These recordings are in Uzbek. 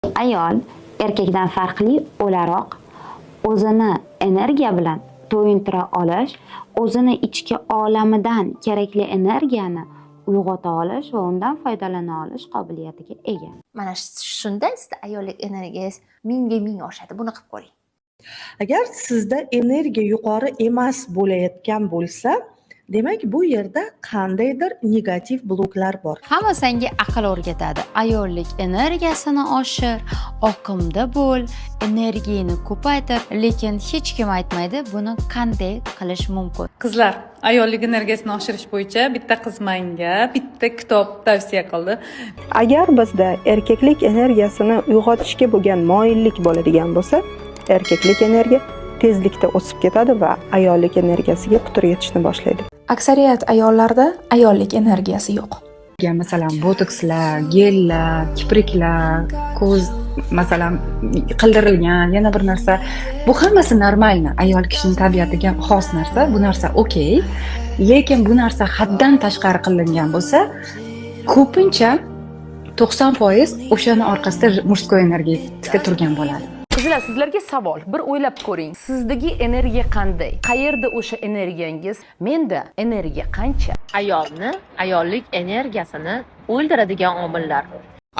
Ayol erkakdan farqli o'laroq o'zini energiya bilan to'yintira olish, o'zini ichki olamidan kerakli energiyani uyg'ota olish va undan foydalana olish qobiliyatiga ega. Mana shunda sizda ayollik energiyangiz mingga ming oshadi. Buni qilib ko'ring. Agar sizda energiya yuqori emas bo'layotgan bo'lsa, demak bu yerda qandaydir negativ bloklar bor. Hamma senga aql o'rgatadi. Ayollik energiyasini oshir, oqimda bo'l, energiyani ko'paytir, lekin hech kim aytmaydi buni qanday qilish mumkin. Qizlar, ayollik energiyasini oshirish bo'yicha bitta qiz menga bitta kitob tavsiya qildi. Agar bizda erkaklik energiyasini uyg'otishga bo'lgan moyillik bo'ladigan bo'lsa, erkaklik energiya tezlikda o'sib ketadi va ayollik energiyasiga putur yetishni boshlaydi. Aksariyat ayollarda ayollik energiyasi yo'q. Masalan, botokslar, gellar, kipriklar, ko'z masalan qildirilgan, yana bir narsa. Bu hammasi normalmi? Ayol kishining tabiatiga xos narsa. Bu narsa okey. Lekin bu narsa haddan tashqari qilingan bo'lsa, ko'pincha 90% o'shani orqasida murskoy energetika turgan bo'ladi. Qizlar, sizlarga savol. Bir o'ylab ko'ring. Sizdagi energiya qanday? Qayerda o'sha energiyangiz? Menda energiya qancha? Ayollik energiyasini o'ldiradigan omillar.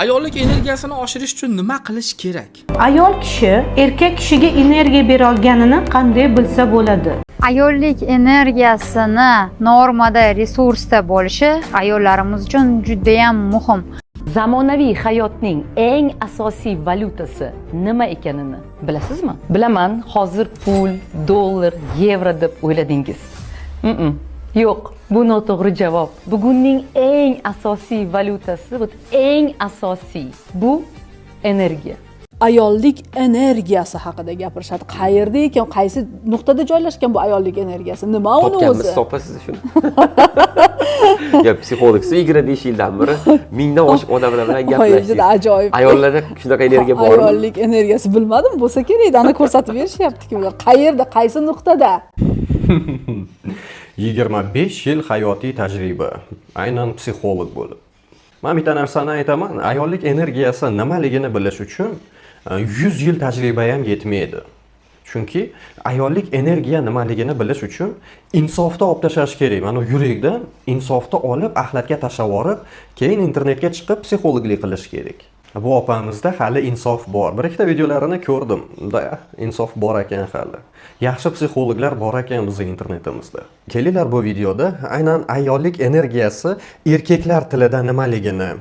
Ayollik energiyasini oshirish uchun nima qilish kerak? Ayol kishi erkak kishiga energiya bera olganini qanday bilsa bo'ladi? Ayollik energiyasini normada resursda bo'lishi ayollarimiz uchun juda ham muhim. Zamonaviy hayotning eng asosiy valyutasi nima ekanini bilasizmi? Bilaman, hozir pul, dollar, yevro deb o'yladingiz. Yo'q, bu noto'g'ri javob. Bugunning eng asosiy valyutasi, eng asosiy bu energiya. Ayollik energiyasi haqida gapirishadi. Qayerda ekan, qaysi nuqtada joylashgan bu ayollik energiyasi? Nima uni o'zi? Topganmiz topasiz shuni. Ya psixologsiz 25 yildan beri mingdan oshiq odamlar bilan gaplashdik. Ajoyib. Ayollarda shunaqa energiya bormi? Ayollik energiyasi bilmadim, bo'lsa kerak, ana ko'rsatib berishyapti-ku ular. Qayerda, qaysi nuqtada? 25 yil hayotiy tajriba, aynan psixolog bo'lib. Men bitta narsani aytaman, ayollik energiyasi nimaligini bilish uchun 100 yil tajriba ham yetmaydi. Chunki ayollik energiya nimaligini bilish uchun insofda olib tashlash kerak. Mana yurakdan insofda olib, axlatga tashlab yorib, keyin internetga chiqib psixologlik qilish kerak. Bu opamizda hali insof bor. Bir ikkita videolarini ko'rdim. Insof bor ekan hali. Yaxshi psixologlar bor ekan bizning internetimizda. Kelinglar bu videoda aynan ayollik energiyasi erkaklar tilida nimaligini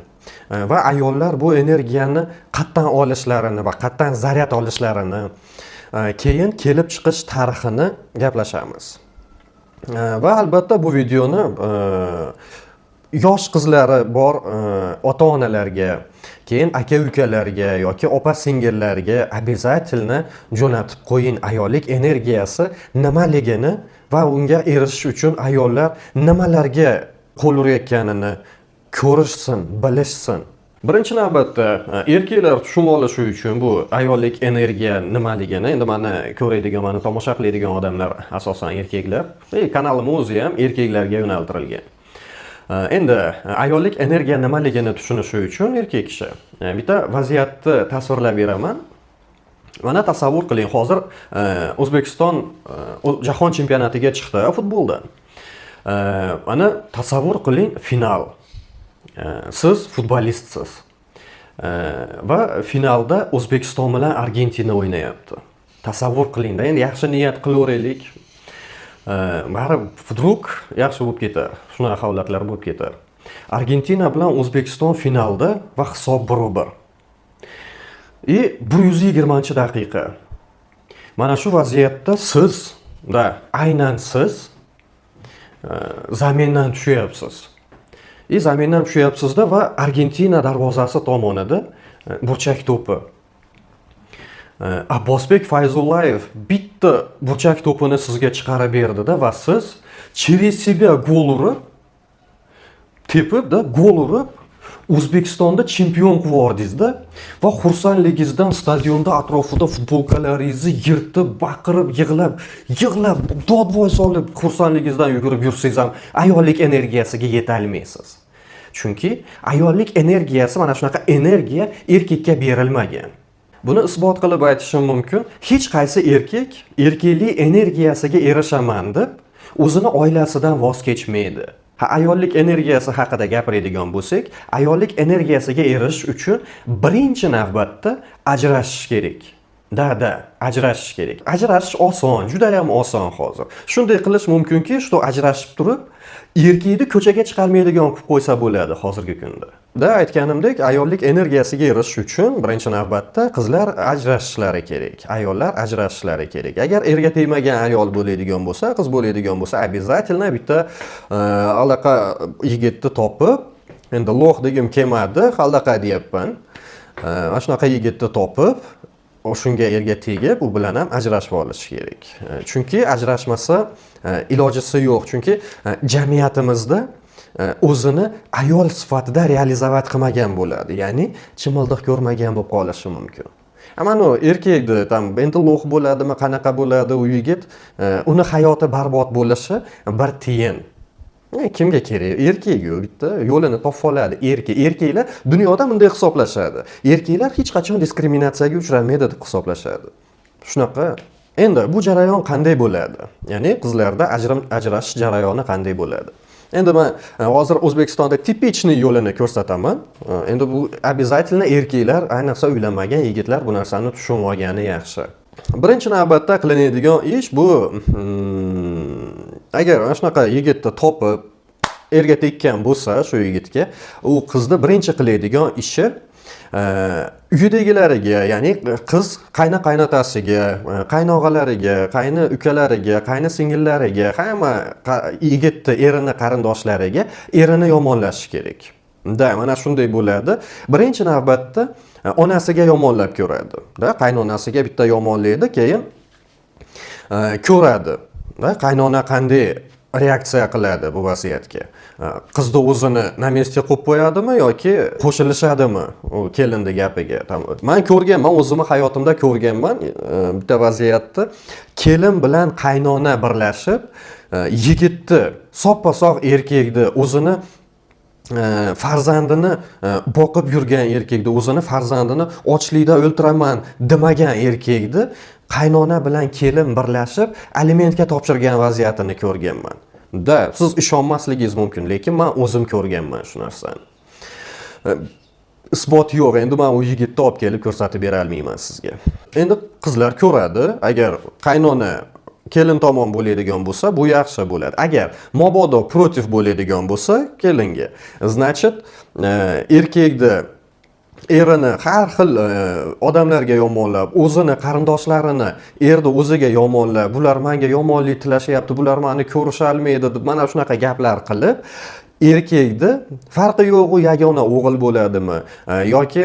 va ayollar bu energiyani qayerdan olishlarini va qayerdan zaryad olishlarini, keyin kelib chiqish tarixini gaplashamiz. Va albatta bu videoni yosh qizlari bor ota-onalarga, keyin aka-ukalarga yoki opa-singillarga обязательно jo'natib qo'ying. Ayollik energiyasi nimaligini va unga erishish uchun ayollar nimalarga qo'l urayotganini ko'rishsin, bilishsin. Birinchi navbatda erkaklar tushunib olishi uchun bu ayollik energiya nimaligini, endi meni ko'radigan, meni tomosha qiladigan odamlar asosan erkaklar. Kanalim o'zi ham erkaklarga yo'naltirilgan. Endi ayollik energiya nimaligini tushunishi uchun erkak kishi bitta vaziyatni tasvirlab beraman. Mana tasavvur qiling, hozir O'zbekiston jahon chempionatiga chiqdi futboldan. Mana tasavvur qiling, final. Siz futbolistsiz. Va finalda O'zbekiston bilan Argentina o'ynayapti. Tasavvur qiling-da, endi yaxshi niyat qilaveraylik. Bari vdrug yaxshi bo'lib ketar. Shunaqa holatlar bo'lib ketar. Argentina bilan O'zbekiston finalda va hisob 1-1. 120-daqiqa. Mana shu vaziyatda siz aynan siz zamindan tushyapsiz. Zamindan tushyapsizda va Argentina darvozasi tomonida burchak to'pi. Abbosbek Fayzullayev bitta burchak to'pini sizga chiqarib berdi-da va siz через себя gol urib, tepib gol urib, O'zbekistonda chempion qildingiz-da va xursandligingizdan stadionda atrofida futbolkalaringizni yirtib, baqirib, yig'lab, dodvoy solib xursandligingizdan yugurib yursangiz ham ayollik energiyasiga yeta olmaysiz. Chunki ayollik energiyasi, mana shunaqa energiya erkakka berilmagan. Buni isbot qilib aytishim mumkin. Hech qaysi erkak erkaklik energiyasiga erishaman deb o'zini oilasidan voz kechmaydi. Ayollik energiyasi haqida gapiradigan bo'lsak, ayollik energiyasiga erishish uchun birinchi navbatda ajrashish kerak. Ajrashish kerak. Ajrashish oson, juda ham oson hozir. Shunday qilish mumkinki, shu ajrashib turib, erkakni ko'chaga chiqarmaydigan qilib qo'ysa bo'ladi hozirgi kunda. Aytganimdek, ayollik energiyasiga erishish uchun birinchi navbatda qizlar ajrashishlari kerak, ayollar ajrashishlari kerak. Agar erga tegmagan ayol bo'ladigan bo'lsa, qiz bo'ladigan bo'lsa, обязательно bitta alaqa yigitni topib, endi loh degim kelmadi, halaqa deyapman. Mana shunaqa yigitni topib, shunga erga tegib, u bilan ham ajrashib olish kerak. Chunki ajrashmasa ilojisi yo'q. Chunki jamiyatimizda o'zini ayol sifatida realizovat qilmagan bo'ladi. Ya'ni chimildiq ko'rmagan bo'lib qolishi mumkin. Mana erkakni endi lo'q bo'ladimi, qanaqa bo'ladi u yigit, uni hayoti barbod bo'lishi bir tiyin. Kimga kerak? Erkak-ku bitta yo'lini topib oladi. Erkaklar dunyoda bunday hisoblashadi. Erkaklar hech qachon diskriminatsiyaga uchramaydi deb hisoblashadi. Shunaqa. Endi bu jarayon qanday bo'ladi? Ya'ni qizlarda ajrashish jarayoni qanday bo'ladi? Endi men hozir O'zbekistonda tipichniy yo'lini ko'rsataman. Endi bu обязательно erkaklar, ayniqsa uylanmagan yigitlar bu narsani tushunib olgani yaxshi. Birinchi navbatda qilinadigan ish bu agar mana shunaqa yigitni topib erga tekkan bo'lsa, shu yigitga, u qizni birinchi qiladigan ishi uyidagilariga, ya'ni qiz qayna-qaynotasiga, qaynog'alariga, qayni ukalariga, qayni singillariga, hamma yigitni erini qarindoshlariga erini yomonlash kerak. Mana shunday bo'ladi. Birinchi navbatda onasiga yomonlab ko'radi. Qaynonasiga bitta yomonlaydi, keyin ko'radi. Qaynona qanday reaksiya qiladi bu vaziyatga. Qizni o'zini na mesga qo'yib qo'yadimi yoki qo'shilishadimi u kelinning gapiga? Men ko'rganman, o'zimni hayotimda ko'rganman bitta vaziyatni. Kelin bilan qaynona birlashib, yigitni soppa-sog' erkakni o'zini farzandini boqib yurgan erkakni, o'zini farzandini ochlikda o'ltiraman demagan erkakni qaynona bilan kelin birlashib alimentga topshirgan vaziyatini ko'rganman. Siz ishonmasligingiz mumkin, lekin men o'zim ko'rganman shu narsani. Isbot yo'q, endi men u yigitni olib kelib ko'rsatib bera olmayman sizga. Endi qizlar ko'radi, agar qaynona kelin tomon bo'ladigan bo'lsa, bu yaxshi bo'ladi. Agar mabodo protiv bo'ladigan bo'lsa, kelinga, значит, erkakni erini har xil odamlarga yomonlab, o'zini qarindoshlarini erni o'ziga yomonlab, bular menga yomonlik tilashyapti, bular meni ko'risha olmaydi deb mana shunaqa gaplar qilib, erkakni farqi yo'q, u yagona o'g'il bo'ladimi yoki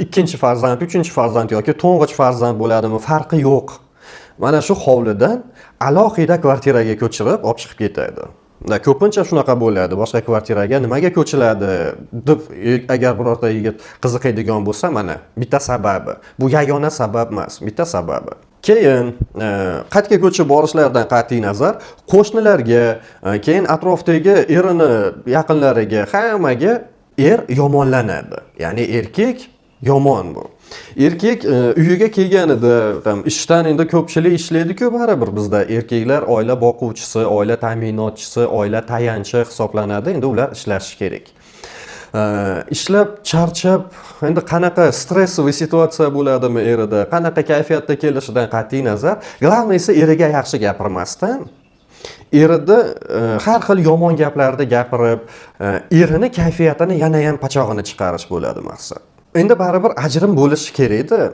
ikkinchi farzand, uchinchi farzand yoki to'ng'ich farzand bo'ladimi, farqi yo'q. Mana shu hovlidan alohida kvartiraga ko'chirib olib chiqib ketadi. Ko'pincha shunaqa bo'ladi. Boshqa kvartiraga nimaga ko'chiladi deb agar birorta yigit qiziqadigan bo'lsa, mana bitta sababi. Bu yagona sabab emas, bitta sababi. Keyin qayerga ko'chib borishlardan qat'iy nazar, qo'shnilarga, keyin atrofdagi erini yaqinlariga, hammaga yomonlanadi. Ya'ni erkak yomon bu. Erkak uyiga kelganida ishdan endi ko'pchilik ishlaydi-ku, baribir bizda erkaklar oila boquvchisi, oila ta'minotchisi, oila tayanchi hisoblanadi. Endi ular ishlashi kerak. Ishlab charchab, endi qanaqa stressli situatsiya bo'ladimi erida, qanaqa kayfiyatda kelishidan qat'iy nazar, glavniysi eriga yaxshi gapirmasdan, erida har xil yomon gaplarni gapirib, erini kayfiyatini yana ham pachog'ini chiqarish bo'ladi maqsad. Endi baribir ajrim bo'lishi kerak-da.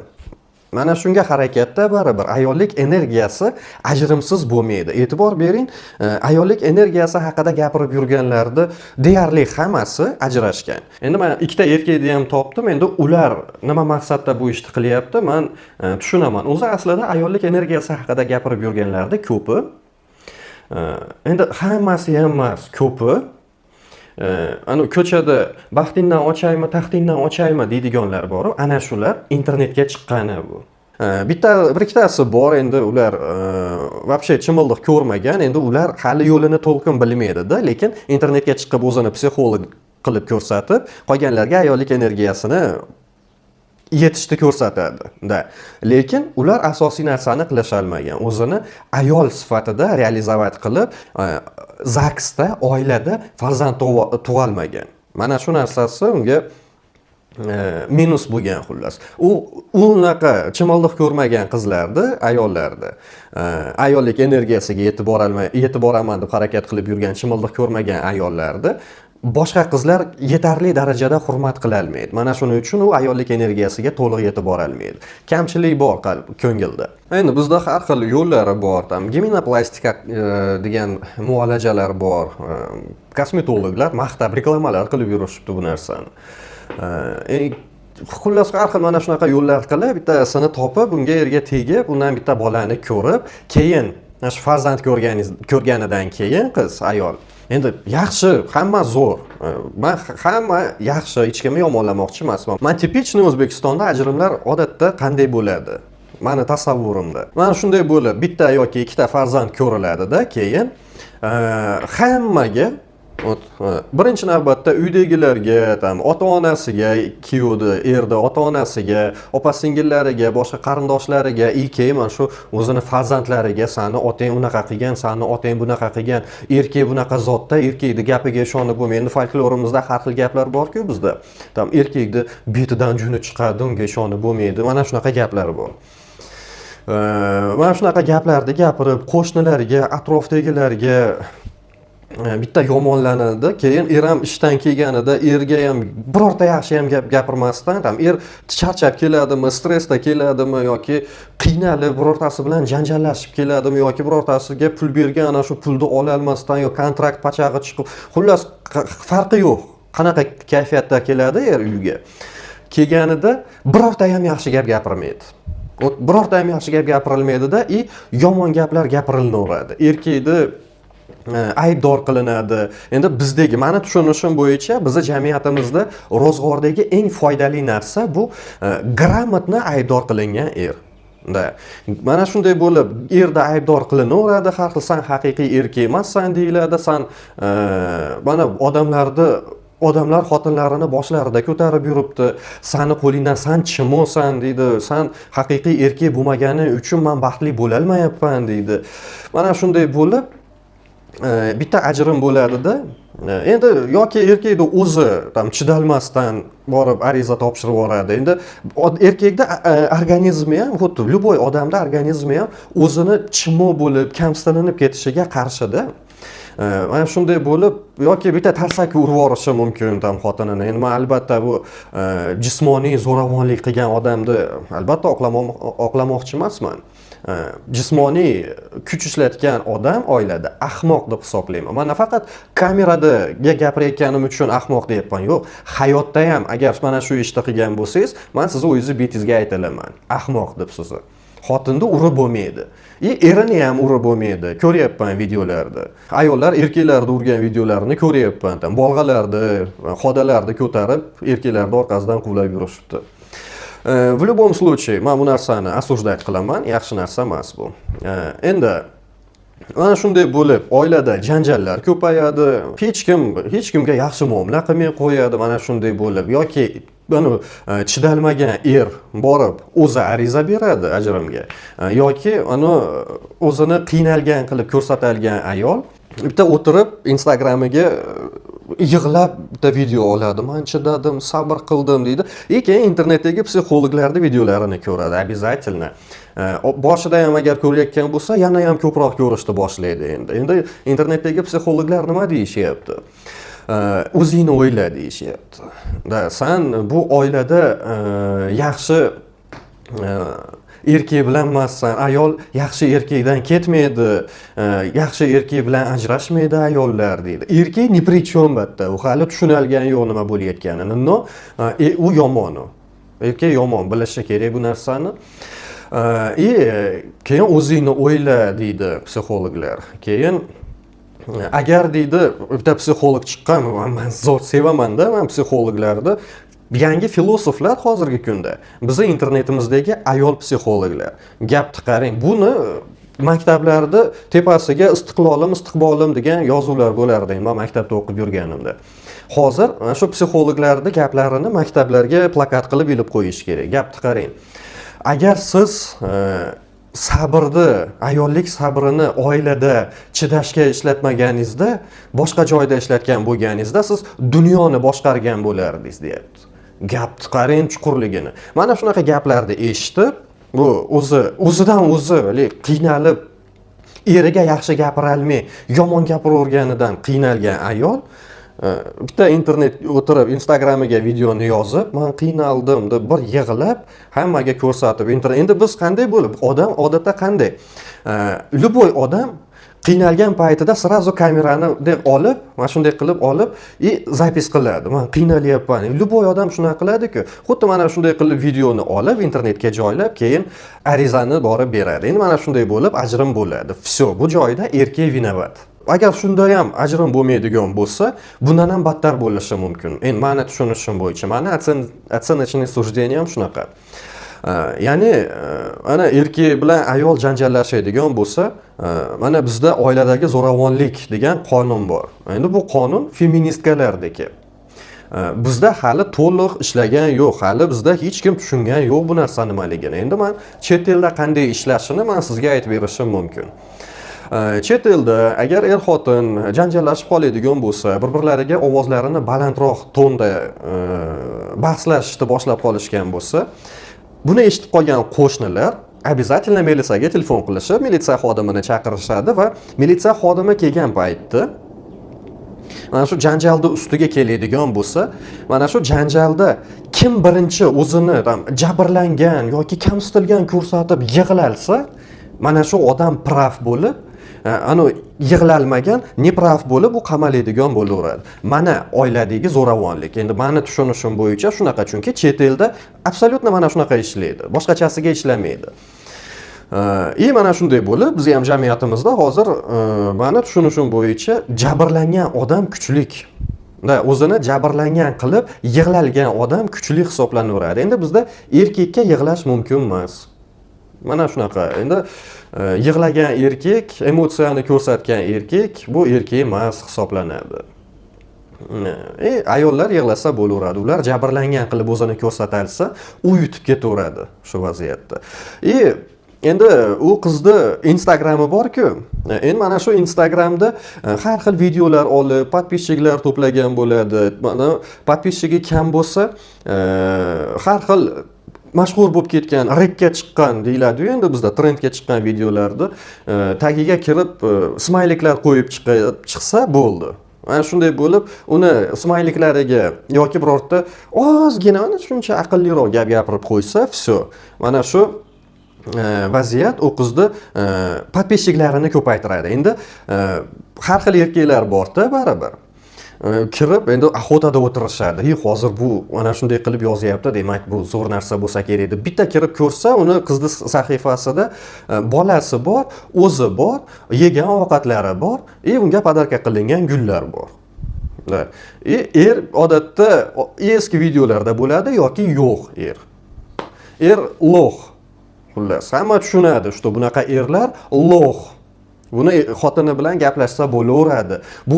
Mana shunga harakatda baribir ayollik energiyasi ajrimsiz bo'lmaydi. E'tibor bering, ayollik energiyasi haqida gapirib yurganlarda deyarli hammasi ajrashgan. Endi men ikkita erkakni ham topdim. Endi ular nima maqsadda bu ishni qilyapti, men tushunaman. O'zi aslida ayollik energiyasi haqida gapirib yurganlarda ko'pi. Endi hammasi ham emas, ko'pi. Ana ko'chada baxtingdan ochaymi, taxtingdan ochaymi deydiganlar bor. Ana shular internetga chiqqani bu. bitta bir ikkitasi bor, endi ular вообще chimildiq ko'rmagan, endi ular hali yo'lini to'lqin bilmaydida, lekin internetga chiqib o'zini psixolog qilib ko'rsatib, qolganlarga ayollik energiyasini yetishni ko'rsatadi. Lekin ular asosiy narsani qilisholmagan. O'zini ayol sifatida realizovat qilib, zagsda, oilada farzand tug'olmagan. Mana shu narsasi unga minus bo'lgan xullas. Unaqa chimildiq ko'rmagan qizlarda, ayollarda ayollik energiyasiga yetib boraman deb harakat qilib yurgan, chimildiq ko'rmagan ayollarda boshqa qizlar yetarli darajada hurmat qila olmaydi. Mana shuning uchun u ayollik energiyasiga to'liq yetib bora olmaydi. Kamchilik bor ko'ngilda. Endi bizda har xil yo'llari bor. Geminoplastika degan muolajalar bor. Kosmetologlar maqtab reklamalar qilib yurishibdi bu narsani. Xullas har xil mana shunaqa yo'llar qilib, bittasini topib, unga erga tegib, undan bitta bolani ko'rib, keyin shu farzand ko'rganidan keyin qiz, ayol endi yaxshi, hamma zo'r. Men hamma yaxshi, hech kimni yomonlamoqchi emasman. Men tipичный O'zbekistonda ajrimlar odatda qanday bo'ladi? Meni tasavvurimda. Mana shunday bo'lib, bitta yoki ikkita farzand ko'riladi-da, keyin hammaga birinchi navbatda uydagilarga, ota-onasiga, kuyovni, erda ota-onasiga, opa-singillariga, boshqa qarindoshlariga, keyin mana shu o'zini farzandlariga, sani otang unaqa qilgan, sani otang bunaqa qilgan, erkak bunaqa zotda, erkakni gapiga ishonib bo'lmaydi. Endi folklorimizda har xil gaplar bor-ku bizda. Erkakni betidan juni chiqadi, unga ishonib bo'lmaydi. Mana shunaqa gaplar bor. Mana shunaqa gaplarni gapirib, qo'shnilarga, atrofdagilarga bitta yomonlanadi. Keyin er ham ishdan kelganida erga ham birorta yaxshi ham gap gapirmasdan, er charchab keladimi, stressda keladimi yoki qiynalib birortasi bilan janjallashib keladimi yoki birortasiga pul bergan, ana shu pulni ola olmasdan yo kontrakt pachag'i chiqib, xullas farqi yo'q. Qanaqa kayfiyatda keladi er uyga. Kelganida birorta ham yaxshi gap gapirmaydi. Birorta ham yaxshi gap gapirilmaydi-da, yomon gaplar gapirilaveradi. Erkakni aybdor qilinadi. Endi bizdagi, meni tushunishim bo'yicha, bizning jamiyatimizda ro'zg'ordagi eng foydali narsa bu gрамотно aybdor qilingan er. Mana shunday bo'lib, erda aybdor qilinaveradi, har xil san haqiqiy erkak emassan deyiladi, san mana odamlar xotinlarini boshlarida ko'tarib yuribdi, sani qo'lingdan san chimosan deydi, san haqiqiy erkak bo'lmaganing uchun men baxtli bo'la olmayapman deydi. Mana shunday bo'lib bitta ajrim bo'ladi-da. Endi yoki erkakni o'zi chidalmasdan borib ariza topshirib yuboradi. Endi erkakda organizmi ham, xuddi любой odamda organizmi ham o'zini chimo bo'lib, kamsitilinib ketishiga qarshida. Mana shunday bo'lib, yoki bitta tarsaki urib yuborishi mumkin xotinini. Endi men albatta bu jismoniy zo'ravonlik qilgan odamni albatta oqlamoqchi emasman. Jismoniy kuch ishlatgan odam oilada ahmoq deb hisoblayman. Men nafaqat kamerada gapirayotganim uchun ahmoq deyapman, yo'q. Hayotda ham agar mana shu ishni qilgan bo'lsangiz, men sizni o'zingizni betingizga aytaman. Ahmoq deb sizni. Xotinni urib bo'lmaydi. Erini ham urib bo'lmaydi. Ko'ryapman videolarda. Ayollar erkaklarni urgan videolarini ko'ryapman. Bolg'alarni, xodalarni ko'tarib, erkaklarni orqasidan quvlab yurishibdi. В любом случае, men bu narsani осуждать qilaman, yaxshi narsa emas bu. Endi mana shunday bo'lib, oilada janjallar ko'payadi, hech kimga yaxshi muomala qilmay qo'yadi, mana shunday bo'lib, yoki buni chidalmagan er borib o'zi ariza beradi ajrimga, yoki uni o'zini qiynalgan qilib ko'rsatilgan ayol bitta o'tirib Instagramiga yig'lab bitta video oladi. Men chidadim, sabr qildim deydi. Keyin internetdagi psixologlarning videolarini ko'radi, обязательно. Boshida ham agar ko'rayotgan bo'lsa, yana ham ko'proq ko'rishni boshlaydi endi. Endi internetdagi psixologlar nima deyishyapti? O'zingni o'yla deyishyapti. Sen bu oilada yaxshi erkak bilan emassan, ayol yaxshi erkakdan ketmaydi, yaxshi erkak bilan ajrashmaydi ayollar deydi. Erkak ni pri чем batta, u hali tushunalgani yo'q nima bo'layotganini. No, u yomon. Erkak yomon, bilishi kerak bu narsani. Keyin o'zingni o'yla deydi psixologlar. Keyin agar deydi bitta psixolog chiqqan, men zo'r sevaman-da, men psixologlarni yangi filosoflar hozirgi kunda bizni internetimizdagi ayol psixologlar gapni qarang, buni maktablarda tepasiga istiqbolim degan yozuvlar bo'lardi men maktabda o'qib yurganimda. Hozir shu psixologlarning gaplarini maktablarga plakat qilib ilib qo'yish kerak. Gapni qarang. Agar siz sabrni, ayollik sabrini oilada chidashga ishlatmaganingizda, boshqa joyda ishlatgan bo'lganingizda siz dunyoni boshqargan bo'lardingiz, deyapti. Gapni qarang chuqurligini. Mana shunaqa gaplarni eshitib, bu o'zidan qiynalib, eriga yaxshi gapira olmay, yomon gapiraverganidan qiynalgan ayol bitta internet o'tirib Instagramiga videoni yozib, men qiynaldim deb bir yig'lab, hammaga ko'rsatib, endi biz qanday bo'lib, odam odatda qanday? Любой odam qiynalgan paytida srazu kamerani olib, mana shunday qilib olib, zapis qiladi. Men qiynalyapman. Любой odam shunaqa qiladi-ku. Xuddi mana shunday qilib videoni olib, internetga joylab, keyin arizani borib beradi. Endi mana shunday bo'lib, ajrim bo'ladi. Всё, bu joyda erkak vinovat. Agar shunda ham ajrim bo'lmaydigan bo'lsa, bundan ham battar bo'lishi mumkin. Endi meni tushunishim bo'yicha, meni оценочный суждение ham shunaqa. Ya'ni ana erkak bilan ayol janjallashadigan bo'lsa, mana bizda oiladagi zo'ravonlik degan qonun bor. Endi bu qonun feministkalardagi. Bizda hali to'liq ishlagan yo'q, hali bizda hech kim tushungan yo'q bu narsa nimaligini. Endi men chet elda qanday ishlashini men sizga aytib berishim mumkin. Chet elda agar xotin janjallashib qoladigan bo'lsa, bir-birlariga ovozlarini balandroq tonda bahslashishni boshlab qolishgan bo'lsa, buni eshitib qolgan qo'shnilar обязательно militsiyaga telefon qilishib, militsiya xodimini chaqirishadi va militsiya xodimi kelgan paytda mana shu janjalni ustiga keladigan bo'lsa, mana shu janjalda kim birinchi o'zini jabrlangan yoki kamsitilgan ko'rsatib yig'lalsa, mana shu odam prav bo'lib, yig'lalmagan neprav bo'lib u qamaladigan bo'laveradi. Mana oiladagi zo'ravonlik. Endi meni tushunishim bo'yicha shunaqa, chunki chet elda absolyutno mana shunaqa ishlaydi. Boshqachasiga ishlamaydi. Mana shunday bo'lib, biz ham jamiyatimizda hozir meni tushunishim bo'yicha jabrlangan odam kuchlik. O'zini jabrlangan qilib yig'lalgan odam kuchli hisoblanaveradi. Endi bizda erkakka yig'lash mumkin emas. Mana shunaqa. Endi yig'lagan erkak, emotsiyani ko'rsatgan erkak bu erkak emas hisoblanadi. Ayollar yig'lasa bo'laveradi. Ular jabrlangan qilib o'zini ko'rsata olsa, u yutib ketaveradi shu vaziyatda. Endi u qizni Instagrami bor-ku. Endi mana shu Instagramda har xil videolar olib, podpисчиклар to'plagan bo'ladi. Mana podписчиги kam bo'lsa, har xil mashhur bo'lib ketgan, rekka chiqqan deyiladi-yu, endi bizda trendga chiqqan videolarda tagiga kirib smayliklar qo'yib chiqsa bo'ldi. Mana shunday bo'lib, uni smayliklariga yoki birorta ozgina shuncha aqlliroq gap gapirib qo'ysa, всё. Mana shu vaziyat u qizni podписчиklarini ko'paytiradi. Endi har xil erkaklar bor-da baribir. Kirib endi axotada o'tirishadi. Hozir bu mana shunday qilib yozyapti, demak bu zo'r narsa bo'lsa kerak deb. Bitta kirib ko'rsa, uni qizni sahifasida bolasi bor, o'zi bor, yegan ovqatlari bor, unga podarka qilingan gullar bor. Odatda eski videolarda bo'ladi yoki yo'q er lo'x. Xullas, hamma tushunadi, что bunaqa erlar lo'x. Buni xotini bilan gaplashsa bo'laveradi. Bu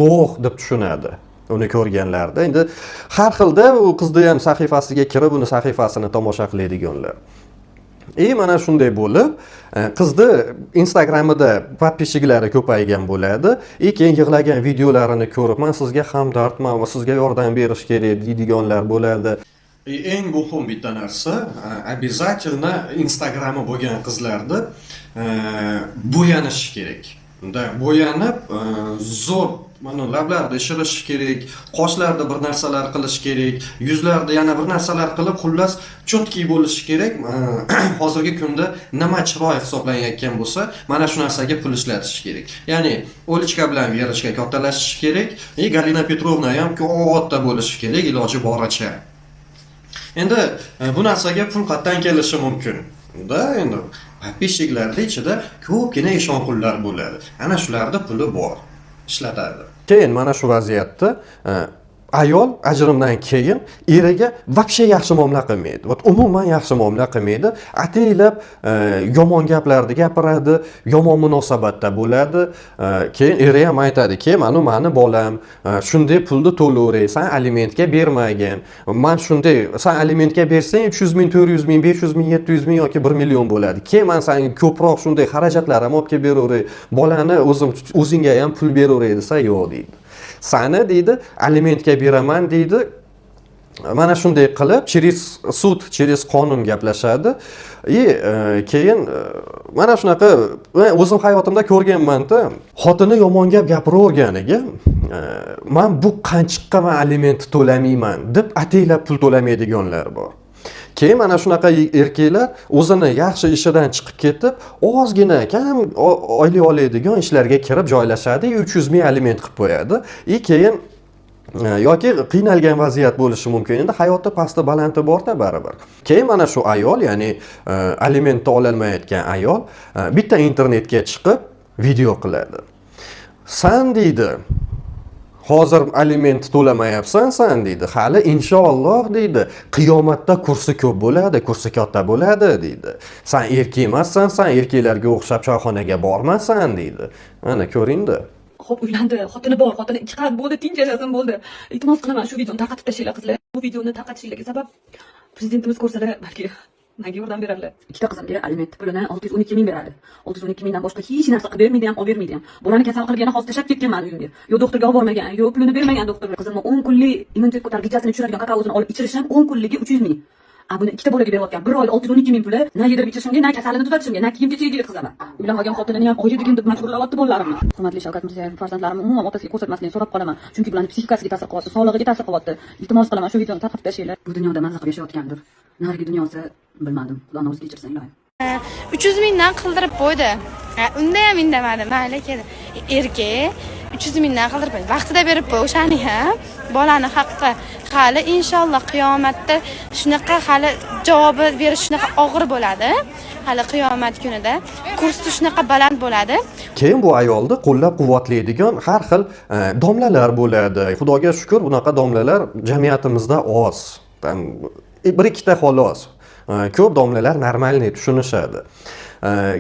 lo'x deb tushunadi. Uni ko'rganlarda. Endi har xilda u qizni ham sahifasiga kirib, uni sahifasini tomosha qiladiganlar. Mana shunday bo'lib, qizni Instagramida podписчиклari ko'paygan bo'ladi. Keyin yig'lagan videolarini ko'rib, men sizga hamdardman va sizga yordam berish kerak deydiganlar bo'ladi. Eng muhim bitta narsa, обязательно Instagrami bo'lgan qizlarda bo'yanish kerak. Bo'yanib, zo'r, mana lablarni shirish kerak, qoshlarda bir narsalar qilish kerak, yuzlarda yana bir narsalar qilib, xullas cho'tki bo'lishi kerak. Hozirgi kunda nima chiroy hisoblanayotgan bo'lsa, mana shu narsaga pul ishlatish kerak. Ya'ni Olichka bilan Verishka kattalashish kerak, Galina Petrovna ham katta bo'lishi kerak iloji boricha. Endi bu narsaga pul qatdan kelishi mumkin. Endi podписчикларning ichida ko'pgina ishonqullar bo'ladi. Ana shularda puli bor, ishlatadi. Keyin mana shu vaziyatda ayol ajrimdan keyin eriga вообще yaxshi muomala qilmaydi. Umuman yaxshi muomala qilmaydi. Ataylab yomon gaplarni gapiradi, yomon munosabatda bo'ladi. Keyin eri ham aytadi: "Ke, mani bolam, shunday pulni to'laver, san alimentga bermagin. Men shunday, san alimentga bersang 300 ming, 400 ming, 500 ming, 700 ming yoki 1 million bo'ladi. Ke, men senga ko'proq shunday xarajatlar ham olib kelib beraveray. Bolani o'zingga ham pul beraveray" desa, "Yo'q" deydi. Sani deydi alimentga beraman deydi. Mana shunday qilib sud, qonun gaplashadi. Keyin mana shunaqa o'zim hayotimda ko'rganman-da. Xotini yomon gap gapiraverganiga, "Men bu qanchiqqa men aliment to'lamayman" deb ataylab pul to'lamaydiganlar bor. Keyin mana shunaqa erkaklar o'zini yaxshi ishidan chiqib ketib, ozgina kam oylik oladigan ishlarga kirib joylashadi, 300 ming aliment qilib qo'yadi. Keyin yoki qiynalgan vaziyat bo'lishi mumkin. Endi hayotda pasti balanti bor-da baribir. Keyin mana shu ayol, ya'ni alimentni ola olmayotgan ayol bitta internetga chiqib video qiladi. "San" deydi, "hozir aliment to'lamayapsan san" deydi. "Hali inshaalloh" deydi, "qiyomatda kursi ko'p bo'ladi, kursi katta bo'ladi" deydi. "San erkak emassan, san erkaklarga o'xshab choyxonaga bormasan" deydi. Mana ko'ring-da. Xo'p, uylandi, xotini bor, xotini 2 qavat bo'ldi, tinch yashasin bo'ldi. Iltimos qilaman, shu videoni tarqatib tashlanglar qizlar. Bu videoni tarqatishinglarga sabab prezidentimiz ko'rsalar, balki menga yordam berarlar. Ikkita qizimga aliment pulini 612 ming beradi. 612 mingdan boshqa hech narsa qilib bermaydi ham, olib bermaydi ham. Bolani kasal qilgani hozir tashlab ketganman uyimga. Yo doktorga olib bormagan, yo pulini bermagan doktor. Qizimni 10 kunlik immunitet ko'targichasini tushiradigan kakaosini olib ichirishim 10 kunligi 300 ming. Buni ikkita bolaga berayotgan. Bir oyda 612 ming puli na yedirib ichirishimga, na kasalini tuzatishimga, na kiyim-kechakga qizaman. Uylanmagan xotinini ham oyligim deb majburlayapti bolalarimni. Hurmatli Shavkat Mirziyoyev, farzandlarimni umuman otasiga ko'rsatmaslikni so'rab qolaman. Chunki bularning psixikasiga ta'sir qilyapti, sog'lig'iga ta'sir qilyapti. Iltimos qilaman, shu videoni tarqatib tashlanglar. Bu dunyoda maza qilib yashayotgandir. Narigi dunyosi bilmadim. Xudoning o'zi kechirsin, ilohim. 300 mingdan qildirib qo'ydi. Unda ham indamadi. Mayli keldi. Erkak 300 mingdan qildirib qo'ydi. Vaqtida berib qo'y o'shani ham. Bolani haqqi hali inshaalloh qiyomatda shunaqa hali javobi berish shunaqa og'ir bo'ladi. Hali qiyomat kunida kursi shunaqa baland bo'ladi. Keyin bu ayolni qo'llab-quvvatlaydigan har xil domlalar bo'ladi. Xudoga shukr, bunaqa domlalar jamiyatimizda oz. Bir ikkita xolos. Ko'p domlalar normalniy tushunishadi.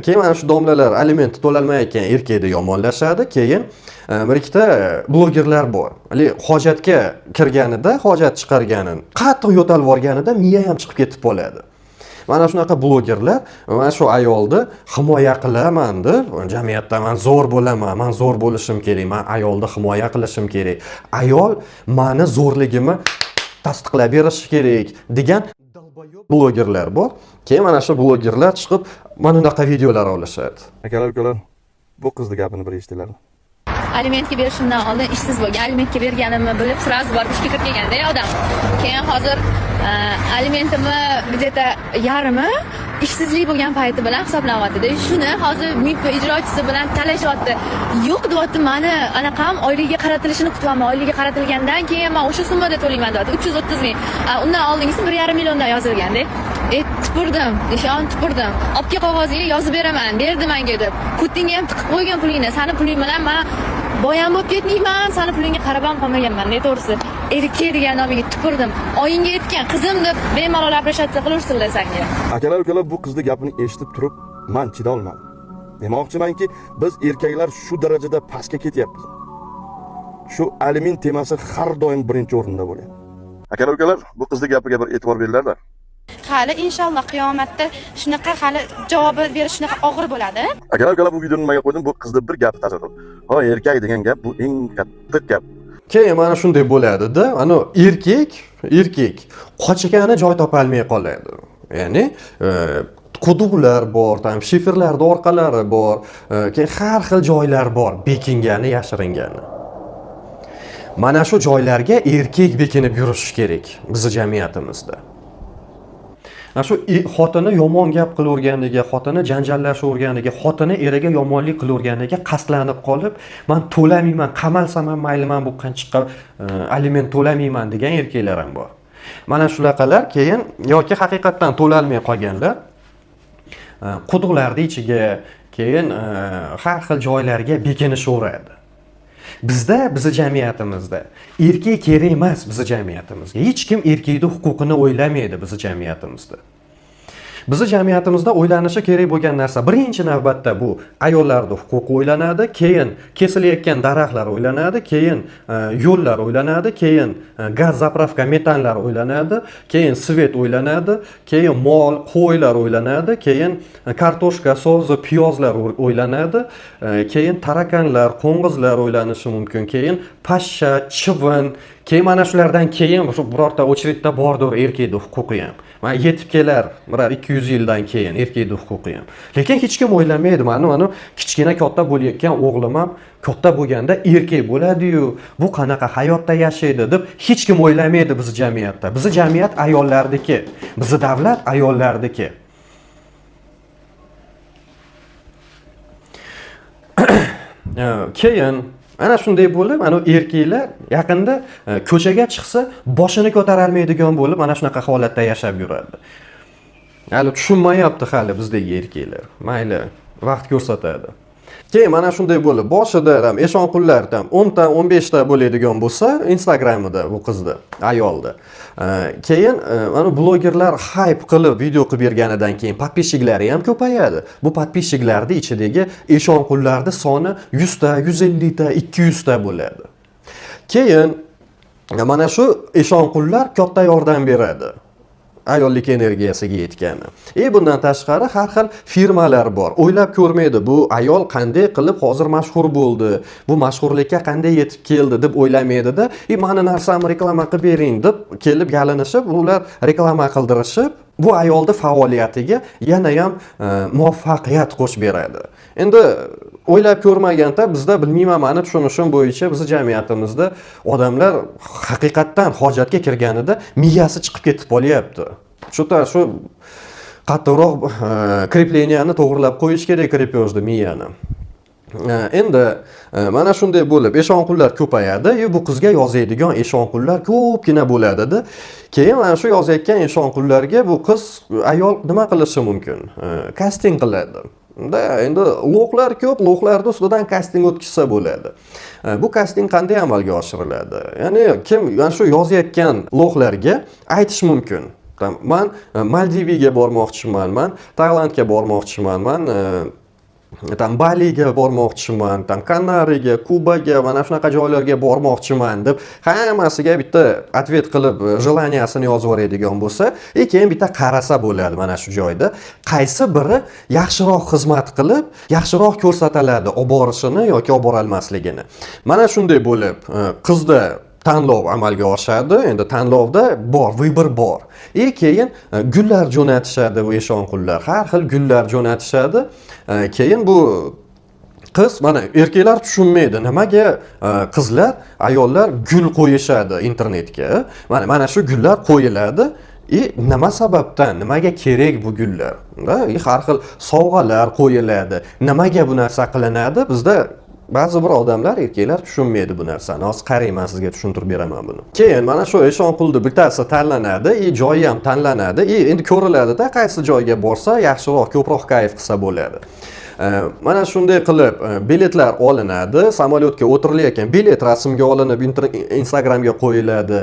Keyin mana shu domlalar aliment to'lalmayotgan erkakni yomonlashadi. Keyin bir ikkita blogerlar bor. Hojatga kirganida, hojat chiqarganin, qattiq yo'talib borganida miya ham chiqib ketib qoladi. Mana shunaqa blogerlar mana shu ayolni himoya qilaman deb, jamiyatda men zo'r bo'laman, men zo'r bo'lishim kerak, men ayolni himoya qilishim kerak. Ayol meni zo'rligimni tasdiqlab berishi kerak degan blogerlar bor. Keyin mana shu blogerlar chiqib mana bunaqa videolar olishadi. Akalar, ukalar, bu qizni gapini bir eshitdilar. Alimentga berishimdan oldin ishsiz bo'lgan, alimentga berganimni bilib sразу borib ishga kirib kelganda odam. Keyin hozir alimentimni где-то yarmi ishsizlik bo'lgan payti bilan hisoblanyapti. Shuni hozir MIP ijrochisi bilan talashyapti. Yo'q deyapti, meni anaqam oyligiga qaratilishini kutyapman. Oyligiga qaratilgandan keyin men o'sha summada to'layman deyapti. 330 ming. Undan oldingisi 1,5 milliondan yozilganda. Tupurdim, ishon tupurdim. Olib kel qog'oziga yozib beraman, berdi menga deb. Kutingga ham tiqib qo'ygan pulingni, seni puling bilan men boyam bo'lib ketmayman, seni pulingga qarab ham qolmaganman, ne to'g'risi. Erkak degan nomiga tupurdim. Oyingga yetgan qizim deb bemalol operatsiya qilursinlar senga. Akalar, ukalar, bu qizni gapini eshitib turib, men chida olmadim. Demoqchimanki, biz erkaklar shu darajada pastga ketyapmiz. Shu aliment temasi har doim birinchi o'rinda bo'ladi. Akalar, ukalar, bu qizni gapiga bir e'tibor beringlar-da. Hali inshaalloh qiyomatda shunaqa hali javobi berish shunaqa og'ir bo'ladi. Akalar, bu videoni nimaga qo'ydim? Bu qizni bir gapi tasavvur qiling. Ha, erkak degan gap bu eng katta gap. Keyin mana shunday bo'ladi-da, ana erkak qochgani joy topolmay qoladi. Ya'ni quduqlar bor, shifrlarda orqalari bor, keyin har xil joylar bor, bekingani, yashiringani. Mana shu joylarga erkak bekinib yurishi kerak bizning jamiyatimizda. Shu xotini yomon gap qilaverganiga, xotini janjallashaverganiga, xotini eriga yomonlik qilaverganiga qasdlanib qolib, men to'lamayman, qamalsam ham mayli, men bu qanchiqqa aliment to'lamayman degan erkaklar ham bor. Mana shunaqalar keyin yoki haqiqatdan to'lalmay qolganlar quduqlarning ichiga, keyin har xil joylarga bekinishaveradi. bizni jamiyatimizda erkak kerak emas, bizni jamiyatimizga hech kim erkakning huquqini o'ylamaydi bizni jamiyatimizda. Bizni jamiyatimizda o'ylanishi kerak bo'lgan narsa birinchi navbatda bu ayollarning huquqi o'ylanadi, keyin kesilayotgan daraxtlar o'ylanadi, keyin yo'llar o'ylanadi, keyin gaz zapravka metanlar o'ylanadi, keyin svet o'ylanadi, keyin mol, qo'ylar o'ylanadi, keyin kartoshka, so'zi, piyozlar o'ylanadi, keyin tarakanlar, qo'ng'izlar o'ylanishi mumkin, keyin pashsha, chivin, keyin mana shulardan keyin birorta очередьda bordir erkakning huquqi ham. Mana yetib kelar, birar 200 yildan keyin erkakning huquqi ham. Lekin hech kim o'ylamaydi, mana kichkina katta bo'layotgan o'g'lim ham katta bo'lganda erkak bo'ladi-yu, bu qanaqa hayotda yashaydi deb hech kim o'ylamaydi bizni jamiyatda. Bizni jamiyat ayollardiki, bizni davlat ayollardiki. Keyin ana shunday bo'lib, ana erkaklar yaqinda ko'chaga chiqsa, boshini ko'tara olmaydigan bo'lib, mana shunaqa holatda yashab yuradi. Hali tushunmayapti hali bizdagi erkaklar. Mayli, vaqt ko'rsatadi. Keyin mana shunday bo'lib, boshida ham eshonqullar ham 10 ta, 15 ta bo'ladigan bo'lsa, Instagramida bu qizni, ayolda. Keyin mana blogerlar hype qilib video qilib berganidan keyin podpischiklari ham ko'payadi. Bu podpischiklarning ichidagi eshonqullarning soni 100 ta, 150 ta, 200 ta bo'ladi. Keyin mana shu eshonqullar katta yordam beradi ayollik energiyasiga yetgani. Bundan tashqari har xil firmalar bor. O'ylab ko'rmaydi bu ayol qanday qilib hozir mashhur bo'ldi, bu mashhurlikka qanday yetib keldi deb o'ylamaydi-da, mani narsamni reklama qilib bering deb kelib yalinishib, ular reklama qildirishib, bu ayolning faoliyatiga yana ham muvaffaqiyat qo'shib beradi. Endi o'ylab ko'rmaganda bizda bilmayman, meni tushunishim bo'yicha bizni jamiyatimizda odamlar haqiqatdan hojatga kirganida miyasi chiqib ketib qolyapti. Shu qattiqroq krepleniyani to'g'rilab qo'yish kerak krepyojda miyani. Endi mana shunday bo'lib eshonqullar ko'payadi, bu qizga yozadigan eshonqullar ko'pgina bo'ladi-da. Keyin mana shu yozayotgan eshonqullarga bu qiz ayol nima qilishi mumkin? Kasting qiladi. Endi lo'qlar ko'p, lo'qlarning ustidan kasting o'tkazsa bo'ladi. Bu kasting qanday amalga oshiriladi? Ya'ni kim shu yozayotgan lo'qlarga aytish mumkin. Men Maldiviga bormoqchiman, men Tailandga bormoqchiman, men Baliga bormoqchiman, Kanariyaga, Kubaga, mana shunaqa joylarga bormoqchiman deb hammasiga bitta atvet qilib желаниясini yozib yuboradigan bo'lsa, keyin bitta qarasa bo'ladi mana shu joyda qaysi biri yaxshiroq xizmat qilib, yaxshiroq ko'rsatiladi olib borishini yoki olib bora olmasligini. Mana shunday bo'lib qizda tanlov amalga oshadi. Endi tanlovda bor, vibr bor. Keyin gullar jo'natishadi bu eshonqullar. Har xil gullar jo'natishadi. Keyin bu qiz, mana erkaklar tushunmaydi, nimaga qizlar, ayollar gul qo'yishadi internetga. Mana shu gullar qo'yiladi. Nima sababdan, nimaga kerak bu gullar? Har xil sovg'alar qo'yiladi. Nimaga bu narsa qilinadi? Bizda ba'zi bir odamlar, erkaklar tushunmaydi bu narsani. Hozir qarang, men sizga tushuntirib beraman buni. Keyin mana shu eshonqulni bittasi tanlanadi, joyi ham tanlanadi. Endi ko'riladi-da, qaysi joyga borsa yaxshiroq, ko'proq kayf qilsa bo'ladi. Mana shunday qilib biletlar olinadi, samolyotga o'tirilayotgan bilet rasmga olinib Instagramga qo'yiladi.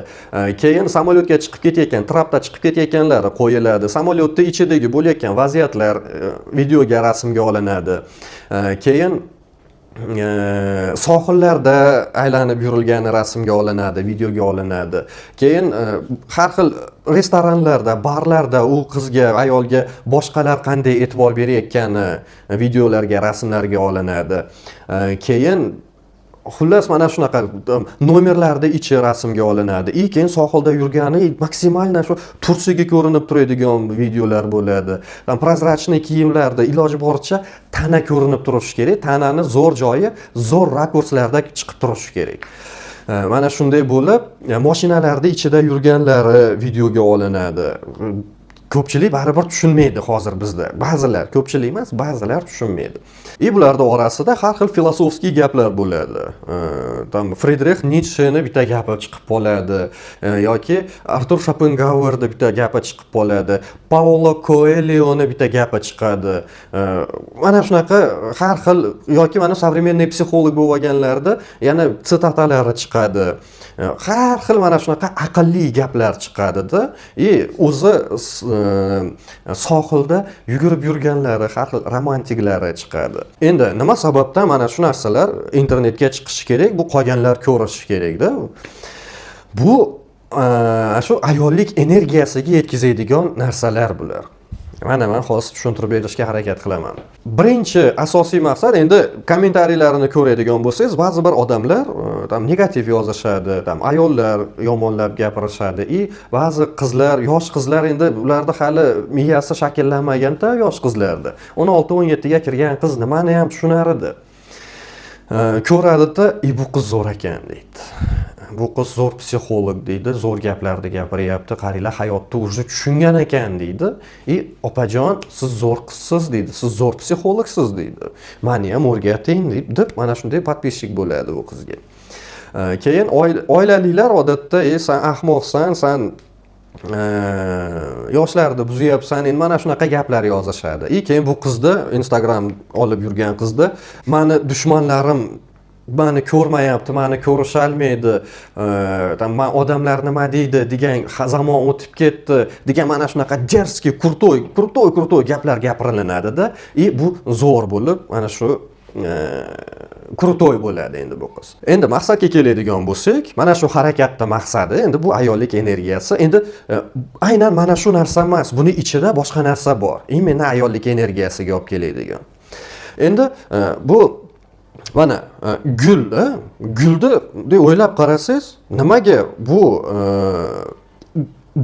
Keyin samolyotga chiqib ketayotgan, trapda chiqib ketayotganlar qo'yiladi. Samolyotning ichidagi bo'layotgan vaziyatlar videoga rasmga olinadi. Keyin sohillarda aylanib yurilgani rasmga olinadi, videoga olinadi. Keyin har xil restoranlarda, barlarda u qizga, ayolga boshqalar qanday e'tibor berayotgani videolarga, rasmlarga olinadi. Keyin xullas mana shunaqa nomerlarda ichi rasmga olinadi. Keyin sohilda yurgani maksimalna shu tursiga ko'rinib turadigan videolar bo'ladi. Prozrachniy kiyimlarda iloji boricha tana ko'rinib turishi kerak. Tanani zo'r joyi, zo'r rakurslarda chiqib turishi kerak. Mana shunday bo'lib, mashinalarda ichida yurganlari videoga olinadi. ko'pchilik baribir tushunmaydi hozir bizda. Ba'zilar, ko'pchilik emas, ba'zilar tushunmaydi. Bularda orasida har xil filosofskiy gaplar bo'ladi. Tam Friedrich Nietzscheni bitta gapi chiqib qoladi yoki Artur Schopenhauerni bitta gapi chiqib qoladi. Paulo Coelho'ni bitta gapi chiqadi. Mana shunaqa har xil yoki mana современный psixolog bo'lganlarda yana sitatalari chiqadi. Har xil mana shunaqa aqlli gaplar chiqadi-da. O'zi sohilda yugurib yurganlari, har xil romantiklari chiqadi. Endi nima sababdan mana shu narsalar internetga chiqishi kerak, bu qolganlar ko'rishi kerak-da. Bu shu ayollik energiyasiga yetkazadigan narsalar bular. Mana men hozir tushuntirib berishga harakat qilaman. Birinchi asosiy maqsad, endi kommentariylarini ko'radigan bo'lsangiz, ba'zi bir odamlar tam negativ yozishadi, tam ayollar yomonlab gapirishadi. Ba'zi qizlar, yosh qizlar, endi ularda hali miyasi shakllanmagan-da, yosh qizlarda. 16-17 ga kirgan qiz nimani ham tushunar edi. Ko'radida, bu qiz zo'r ekan deydi. Bu qiz zo'r psixolog deydi, zo'r gaplarni gapiryapti, qaranglar hayotda o'zi tushungan ekan deydi. Opajon, siz zo'r qizsiz deydi, siz zo'r psixologsiz deydi. Meni ham o'rgating deb mana shunday podpисчик bo'ladi u qizga. Keyin oilalilar odatda, sen ahmoqsan, sen yoshlarni buzyapsan, endi mana shunaqa gaplar yozishadi. Keyin bu qizda, Instagram olib yurgan qizda, meni dushmanlarim meni ko'rmayapti, meni ko'risholmaydi, man odamlar nima deydi degan zamon o'tib ketdi degan mana shunaqa jerskiy, kurtoy gaplar gapirilinadi-da. Bu zo'r bo'lib, mana shu kurtoy bo'ladi endi bu qiz. Endi maqsadga keladigan bo'lsak, mana shu harakatda maqsadi, endi bu ayollik energiyasi, endi aynan mana shu narsa emas, buni ichida boshqa narsa bor. Meni ayollik energiyasiga olib keladigan. Endi bu mana gulni deb o'ylab qarasangiz, nimaga bu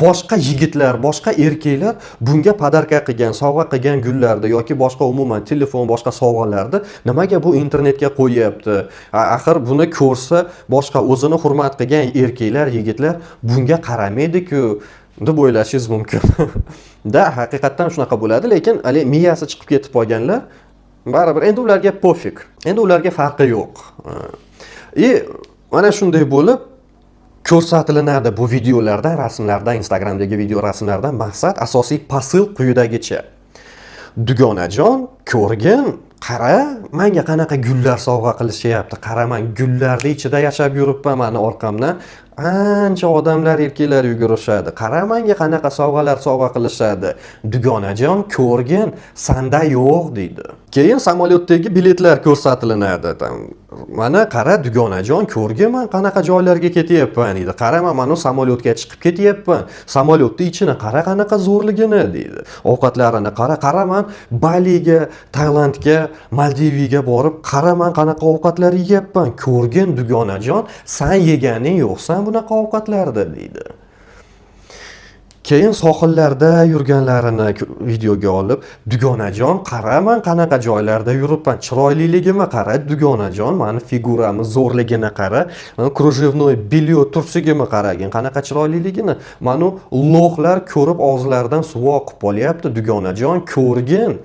boshqa yigitlar, boshqa erkaklar bunga podarka qilgan, sovg'a qilgan gullarni yoki boshqa umuman telefon, boshqa sovg'alarni nimaga bu internetga qo'yapti? Axir buni ko'rsa, boshqa o'zini hurmat qilgan erkaklar, yigitlar bunga qaramaydi-ku deb o'ylashingiz mumkin. Haqiqatdan shunaqa bo'ladi, lekin miyasi chiqib ketib qolganlar baribir endi ularga pofik. Endi ularga farqi yo'q. Mana shunday bo'lib ko'rsatilinadi bu videolardan, rasmlardan, Instagramdagi video rasmlardan maqsad, asosiy posıl quyidagicha. Dugonajon, ko'rgin, qara, menga qanaqa gullar sovg'a qilishyapti. Qara, men gullarning ichida yashab yuribman, meni orqamdan ancha odamlar, erkaklar yugurishadi. Qara, menga qanaqa sovg'alar sovg'a qilishadi. Dugonajon, ko'rgin, sanda yo'q deydi. Keyin samolyotdagi biletlar ko'rsatilinadi. Mana qara, dugonajon, ko'rgin, men qanaqa joylarga ketyapman deydi. Qara, men mana samolyotga chiqib ketyapman. Samolyotning ichini qara, qanaqa zo'rligini deydi. Ovqatlarini qara, men Baliga, Tailandga, Maldiviga borib, qara, men qanaqa ovqatlar yeyapman. Ko'rgin, dugonajon, sen yeganing yo'qsan bunaqa ovqatlarda deydi. Keyin sohillarda yurganlarini videoga olib, dugonajon, qara, men qanaqa joylarda yuribman, chiroyliligimni qara, dugonajon, meni figuramni zo'rligini qara, krujevnoy bilyo tursigimni qaragin, qanaqa chiroyliligini. Meni lo'qlar ko'rib og'zlaridan suv oqib qolyapti, dugonajon, ko'rgin,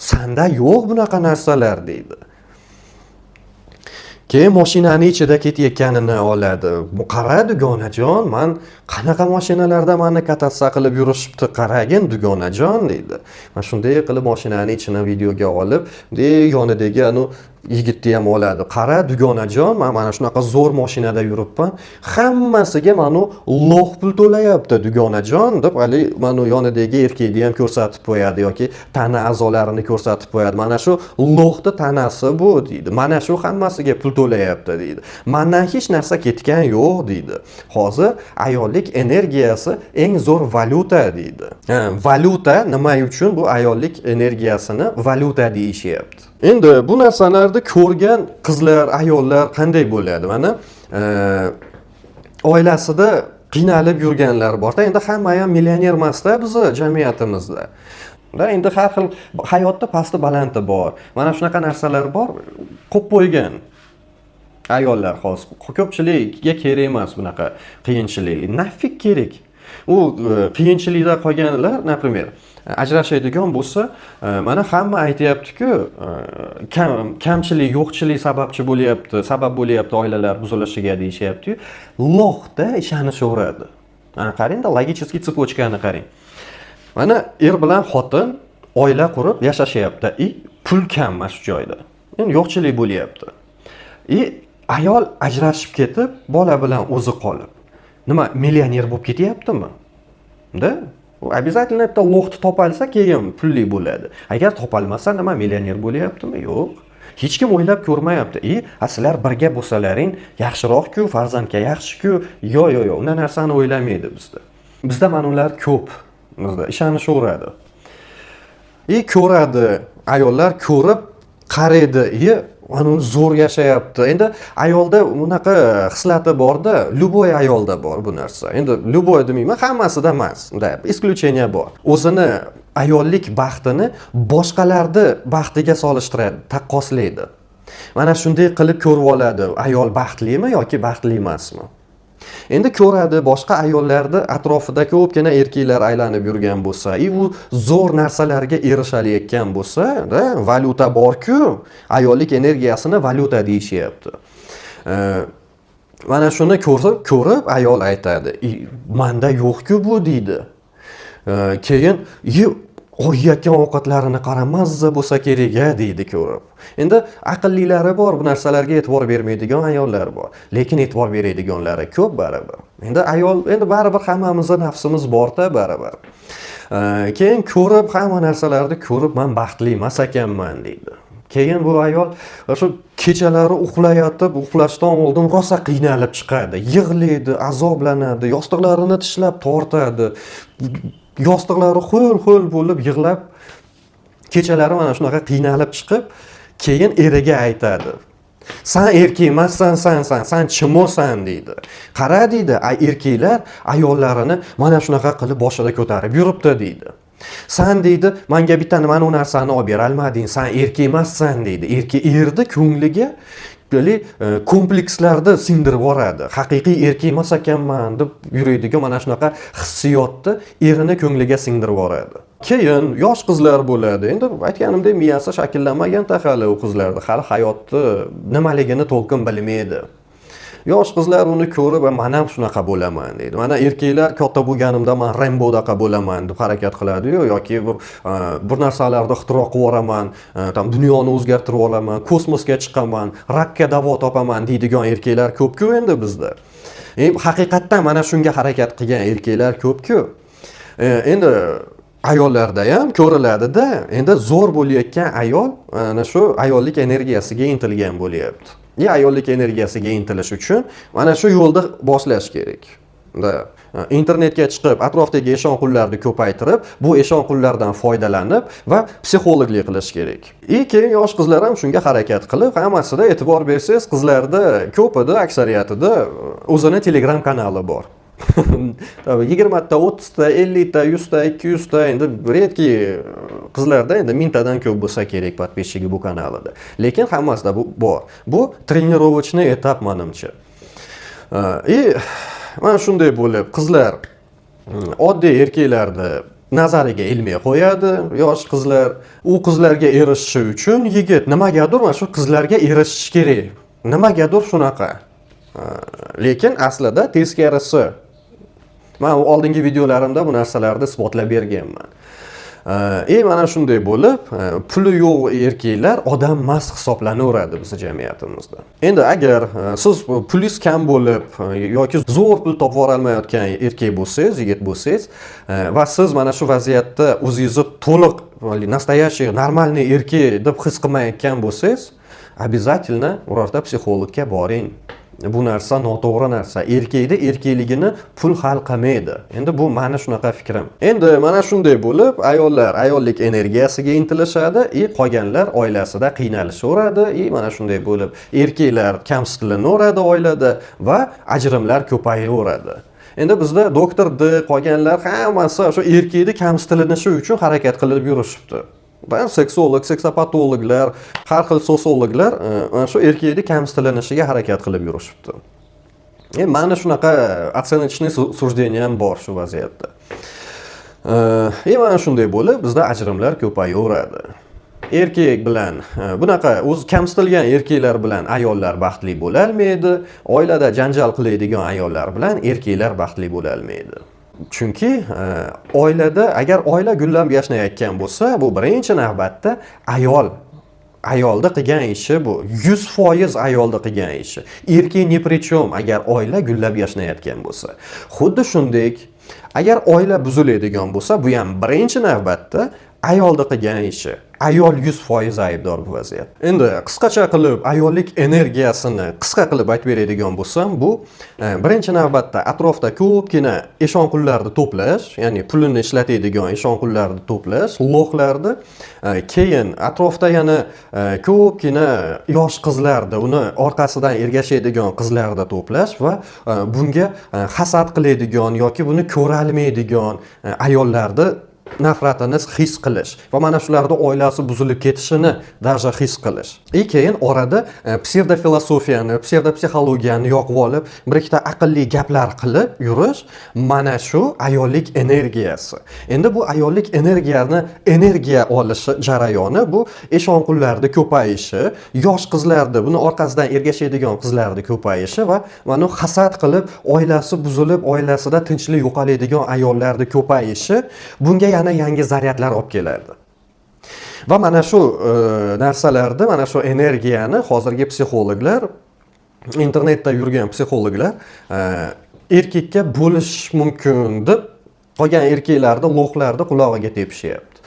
sanda yo'q bunaqa narsalar deydi. Keyin mashinaning ichida ketayotganini oladi. Bu qara, dugonajon, men qanaqa mashinalarda meni katatsiya qilib yurishibdi, qaragin, dugonajon deydi. Men shunday qilib mashinaning ichini videoga olib, yonidagi yigitni ham oladi. Qara, dugonajon, men mana shunaqa zo'r mashinada yuribman. Hammasiga meni lo'q pul to'layapti, dugonajon deb, meni yonidagi erkakni ham ko'rsatib qo'yadi yoki tana a'zolarini ko'rsatib qo'yadi. Mana shu lo'qni tanasi bu deydi. Mana shu hammasiga pul to'layapti deydi. Mendan hech narsa ketgan yo'q deydi. Hozir ayollik energiyasi eng zo'r valyuta deydi. Valyuta nima uchun bu ayollik energiyasini valyuta deyishyapti? Endi bu narsalarni ko'rgan qizlar, ayollar qanday bo'ladi? Mana oilasida qiynalib yurganlar bor. Endi hamma ham millioner emas-da bizni jamiyatimizda. Endi har xil hayotda pasti balandi bor. Mana shunaqa narsalar bor, qo'yib qo'ygan. Ayollar hozir ko'pchilikga kerak emas bunaqa qiyinchilik. Nafik kerak. u qiyinchilikda qolganlar, например, ajrashadigan bo'lsa, mana hamma aytyapti-ku, kamchilik, yo'qchilik sabab bo'lyapti oilalar buzilishiga deyishyapti-yu. Lo'qda ishonishaveradi. Mana qarang-da, logический цепочкani qarang. Mana er bilan xotin oila qurib yashashyapti. Pul kam mana shu joyda. Endi yo'qchilik bo'lyapti. Ayol ajrashib ketib, bola bilan o'zi qolib. Nima, millioner bo'lib ketyaptimi? Da? Обязательно bitta lo'qni topalsa, keyin pulli bo'ladi. Agar topolmasa, nima, millioner bo'lyaptimi? Yo'q. Hech kim o'ylab ko'rmayapti. Sizlar birga bo'lsalaring yaxshiroq-ku, farzandga yaxshi-ku. Yo'q, unday narsani o'ylamaydi bizda. Bizda mana ular ko'p. Bizda ishonishaveradi. Ko'radi, ayollar ko'rib qaraydi. Uni zo'r yashayapti. Endi ayolda bunaqa xislati bor-da, любой ayolda bor bu narsa. Endi любой demayman, hammasida emas. Unda исключение bor. O'zini ayollik baxtini boshqalarning baxtiga solishtiradi, taqqoslaydi. Mana shunday qilib ko'rib oladi, ayol baxtlimi yoki baxtli emasmi? Endi ko'radi, boshqa ayollarda atrofida ko'pgina erkaklar aylanib yurgan bo'lsa, u zo'r narsalarga erishalayotgan bo'lsa, valyuta bor-ku, ayollik energiyasini valyuta deyishyapti. Mana shuni ko'rib ayol aytadi, menda yo'q-ku bu deydi. Keyin o'yayotgan ovqatlarini qara, mazza bo'lsa kerak-a deydi ko'rib. Endi aqllilari bor, bu narsalarga e'tibor bermaydigan ayollar bor, lekin e'tibor beradiganlari ko'p baribir. Endi ayol, endi baribir hammamizda nafsimiz bor-da baribir. Keyin ko'rib, hamma narsalarni ko'rib, men baxtli emas ekanman deydi. Keyin bu ayol shu kechalari uxlayotib, uxlashdan oldin rosa qiynalib chiqadi, yig'laydi, azoblanadi, yostiqlarini tishlab tortadi. Yostiqlari xo'l bo'lib yig'lab, kechalari mana shunaqa qiynalib chiqib, keyin eriga aytadi. Sen erkak emassan, sen chimosan deydi. Qara deydi, erkaklar ayollarini mana shunaqa qilib boshida ko'tarib yuribdi deydi. Sen deydi, menga bitta nimani u narsani olib bera olmading, sen erkak emassan deydi. Erkak erdi ko'ngliga böyle komplekslarda singdirib boradi. Haqiqiy erkak emas ekanman deb yuradigan mana shunaqa hissiyotni erini ko'ngliga singdirib boradi. Keyin yosh qizlar bo'ladi. Endi aytganimdek, miyasi shakllanmagan hali u qizlarda, hali hayotni nimaligini to'lqin bilmaydi. Yosh qizlar uni ko'rib, men ham shunaqa bo'laman deydi. Mana erkaklar katta bo'lganimda men Rambo'daqa bo'laman deb harakat qiladi-yu, yoki bir narsalarni ixtiro qilib yuboraman, dunyoni o'zgartirib olaman, kosmosga chiqaman, rakka davo topaman deydigan erkaklar ko'p-ku endi bizda. Haqiqatdan mana shunga harakat qilgan erkaklar ko'p-ku. Endi ayollarda ham ko'riladi-da, endi zo'r bo'layotgan ayol ana shu ayollik energiyasiga intilgan bo'lyapti. Ayollik energiyasiga intilish uchun mana shu yo'lda boshlash kerak. Internetga chiqib, atrofdagi eshon-qullarni ko'paytirib, bu eshon-qullardan foydalanib va psixologlik qilish kerak. Keyin yosh qizlar ham shunga harakat qilib, hammasida e'tibor bersangiz, qizlarda ko'pida, aksariyatida o'zini Telegram kanali bor. 20 ta, 30 ta, 50 ta, 100 ta, 200 ta, endi redki qizlarda endi 1000 tadan ko'p bo'lsa kerak podpисчиги bu kanalida. Lekin hammasida bu bor. Bu trenirovочный etap menimcha. Mana shunday bo'lib, qizlar oddiy erkaklarni nazariga ilmiy qo'yadi, yosh qizlar, u qizlarga erishishi uchun yigit nimagadir mana shu qizlarga erishish kerak. Nimagadir shunaqa. Lekin aslida teskarisi. Men oldingi videolarimda bu narsalarni isbotlab berganman. Mana shunday bo'lib, puli yo'q erkaklar odam emas hisoblanaveradi bizning jamiyatimizda. Endi agar siz pulingiz kam bo'lib yoki zo'r pul topib olmayotgan erkak bo'lsangiz, yigit bo'lsangiz va siz mana shu vaziyatda o'zingizni to'liq nastoящий, normalniy erkak deb his qilmayotgan bo'lsangiz, обязательно birorta psixologga boring. Bu narsa noto'g'ri narsa. Erkakning erkakligini pul hal qilmaydi. Endi bu meni shunaqa fikrim. Endi mana shunday bo'lib, ayollar ayollik energiyasiga intilishadi, qolganlar oilasida qiynalishaveradi, mana shunday bo'lib, erkaklar kamsitilanaveradi oilada va ajrimlar ko'payaveradi. Endi bizda doktordi, qolganlar hammasi shu erkakning kamsitilinishi uchun harakat qilib yurishibdi. Seksolog, seksopatologlar, har xil sotsiologlar shu erkakning kamsitilanishiga harakat qilib yurishibdi. Mana shunaqa оценочный суждение ham bor shu vaziyatda. Mana shunday bo'lib, bizda ajrimlar ko'payaveradi. Erkak bilan bunaqa o'zi kamsitilgan erkaklar bilan ayollar baxtli bo'la olmaydi, oilada janjal qiladigan ayollar bilan erkaklar baxtli bo'la olmaydi. Chunki oilada agar oila gullab yashnayotgan bo'lsa, bu birinchi navbatda ayolda qilgan ishi bu 100% ayolda qilgan ishi. Erkak ni pri чем agar oila gullab yashnayotgan bo'lsa. Xuddi shunday agar oila buziladigan bo'lsa, bu ham birinchi navbatda ayolda qilgan ishi. Ayol 100% aybdor bu vaziyat. Endi qisqacha qilib ayollik energiyasini qisqa qilib aytib beradigan bo'lsam, bu birinchi navbatda atrofda ko'pgina eshonqullarni to'plash, ya'ni pulini ishlatadigan eshonqullarni to'plash, lo'qlarni, keyin atrofda yana ko'pgina yosh qizlarni, uni orqasidan ergashadigan qizlarni to'plash va bunga hasad qiladigan yoki buni ko'ra olmaydigan ayollarni nafratini his qilish va mana shularda oilasi buzilib ketishini darja his qilish. Keyin orada psevdofilosofiyani, psevdopsixologiyani yoqib olib, bir ikkita aqlli gaplar qilib yurish, mana shu ayollik energiyasi. Endi bu ayollik energiya olish jarayoni bu eshonqullarda ko'payishi, yosh qizlarda buni orqasidan ergashadigan qizlarda ko'payishi va mana hasad qilib, oilasi buzilib, oilasida tinchlik yo'qoladigan ayollarda ko'payishi bunga yana yangi zaryadlar olib keladi. Va mana shu narsalarni, mana shu energiyani hozirgi psixologlar, internetda yurgan psixologlar erkakka bo'lish mumkin deb qolgan erkaklarni, lo'qlarni qulog'iga tepishyapti.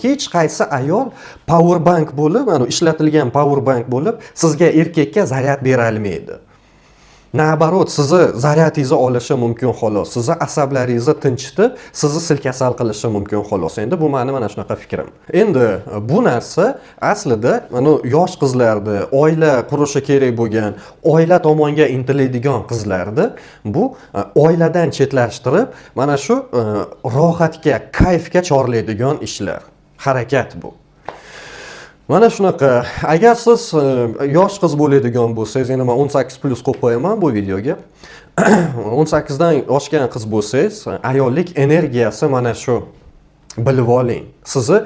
Hech qaysi ayol power bank bo'lib, mana ishlatilgan power bank bo'lib, sizga erkakka zaryad bera olmaydi. Nabarot, sizni zaryadingizni olishi mumkin xolos. Sizni asablaringizni tinchitib, sizni silkasal qilishi mumkin xolos. Endi bu mana shunaqa fikrim. Endi bu narsa aslida mana yosh qizlarni, oila qurishi kerak bo'lgan, oila tomonga intiladigan qizlarni bu oiladan chetlashtirib, mana shu rohatga, kayfga chorlaydigan ishlar, harakat bu. Mana shunaqa, agar siz yosh qiz bo'ladigan bo'lsangiz, yana men 18+ qo'yib qo'yaman bu videoga. 18 dan oshgan qiz bo'lsangiz, ayollik energiyasi mana shu bilib oling. Sizni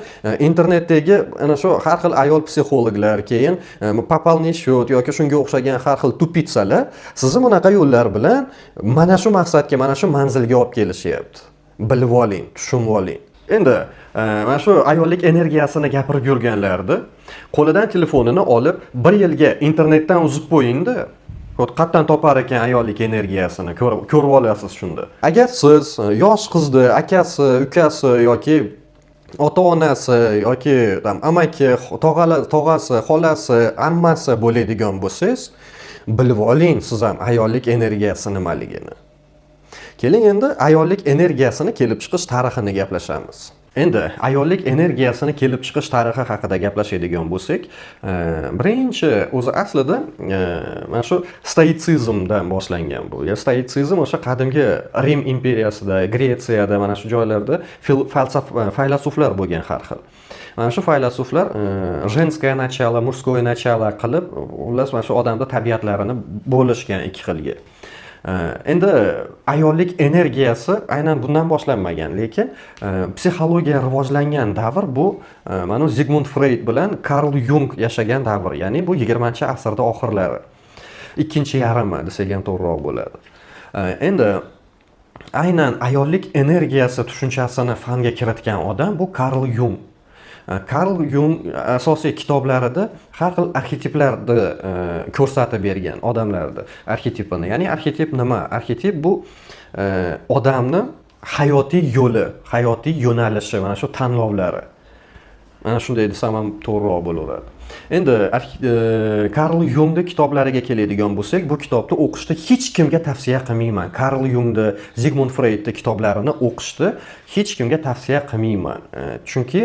internetdagi ana shu har xil ayol psixologlar, keyin попалный счет yoki shunga o'xshagan har xil tupitsalar sizni bunaqa yo'llar bilan mana shu maqsadga, mana shu manzilga olib kelishyapti. Bilib oling, tushunib oling. Endi mana shu ayollik energiyasini gapirib yurganlarni qo'lidan telefonini olib 1 yilga internetdan uzib qo'ying-da. Qayerdan topar ekan ayollik energiyasini ko'rib olasiz shunda. Agar siz yosh qizni akasi, ukasi yoki ota-onasi yoki amaki, tog'asi, xolasi, ammasi bo'ladigan bo'lsangiz, bilib oling siz ham ayollik energiyasi nimaligini. Keling endi ayollik energiyasini kelib chiqish tarixini gaplashamiz. Endi ayollik energiyasini kelib chiqish tarixi haqida gaplashadigan bo'lsak, birinchi o'zi aslida mana shu stoitsizmdan boshlangan bu. Stoitsizm o'sha qadimgi Rim imperiyasida, Gretsiyada, mana shu joylarda faylasuflar bo'lgan har xil. Mana shu faylasuflar женское начало, мужское начало qilib, xullas mana shu odamda tabiatlarini bo'lishgan ikki xilga. Endi ayollik energiyasi aynan bundan boshlanmagan, lekin psixologiya rivojlangan davr bu mana Sigmund Freud bilan Carl Jung yashagan davr, ya'ni bu 20-asrda oxirlari. Ikkinchi yarmi desak ham to'g'riroq bo'ladi. Endi aynan ayollik energiyasi tushunchasini fanga kiritgan odam bu Carl Jung. Carl Jung asosiy kitoblarida har xil arxetiplarni ko'rsatib bergan odamlarni arxetipini. Ya'ni arxetip nima? Arxetip bu odamni hayotiy yo'li, hayotiy yo'nalishi, mana shu tanlovlari. Mana shunday desam ham to'g'riroq bo'laveradi. Endi Carl Jungning kitoblariga keladigan bo'lsak, bu kitobni o'qishni hech kimga tavsiya qilmayman. Carl Jungning, Sigmund Freudning kitoblarini o'qishni hech kimga tavsiya qilmayman. Chunki